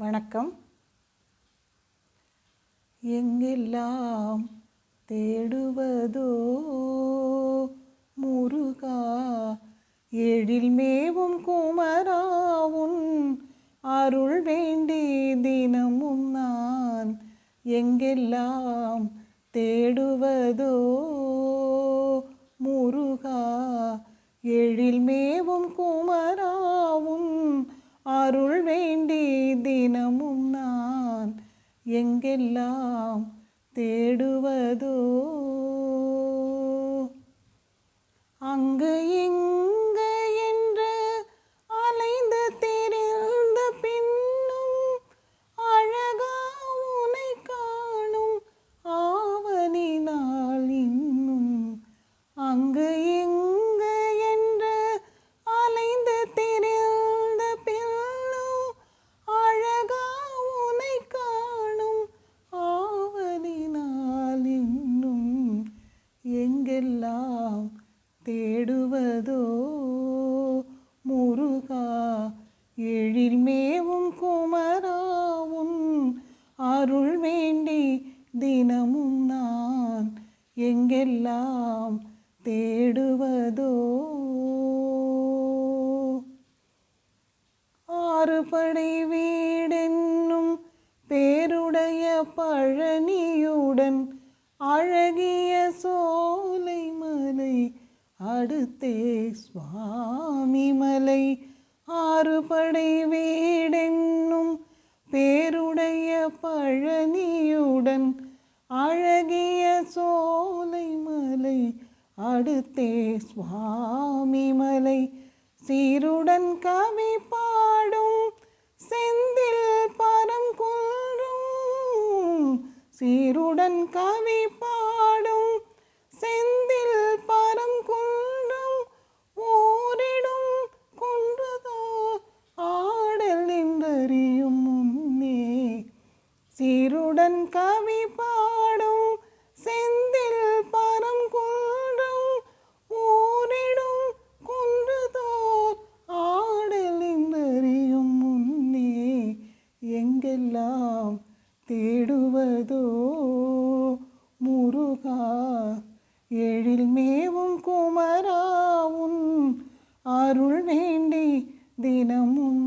வணக்கம். எங்கெல்லாம் தேடுவதோ முருகா, எழில் மேவும் குமராவுன் அருள் வேண்டி தினமும் நான் எங்கெல்லாம் தேடுவதோ முருகா, எழில் மேவும் குமராவுன் அருள் வேண்டி தினமும் நான் எங்கெல்லாம் தேடுவதோ. அங்கு இங்கு என்று அலைந்து திரிந்த பின்னும் அழகா உனை காணும் ஆவலினால் இன்னும் அங்கு இங்கு என்று அலைந்து திரிந்த பின்னும் அழகா உனை காணும் ஆவலினால் இன்னும் எங்கெல்லாம் தேடுவதோ முருகா, எழில் மேவும் குமராவுன் அருள் வேண்டி தினமும் நான் எங்கெல்லாம் தேடுவதோ. ஆறுபடை வீடென்னும் பேருடைய பழனியுடன் அழகிய சோலை மலை அடுத்தே சுவாமி மலை. ஆறுபடை வீடென்னும் பேருடைய பழனியுடன் அழகிய சோலை மலை அடுத்தே சுவாமி மலை. சீருடன் கவி பாடும் செந்தில் பரங்குன்றும், சீருடன் கவி பாடும் செந்தில் பரங்குன்றும் ஓரிடும் கொன்றுதோ ஆடல் என்றறியும் முன்னே. சீருடன் கவி பாடும் செந்தில் பரங்குன்றும் ஓரிடும் கொன்றுதோ ஆடல் என்றறியும் முன்னே எங்கெல்லாம் தேடுவதோ முருகா, எழில் மேவும் குமராவுன் அருள் வேண்டி தினமும்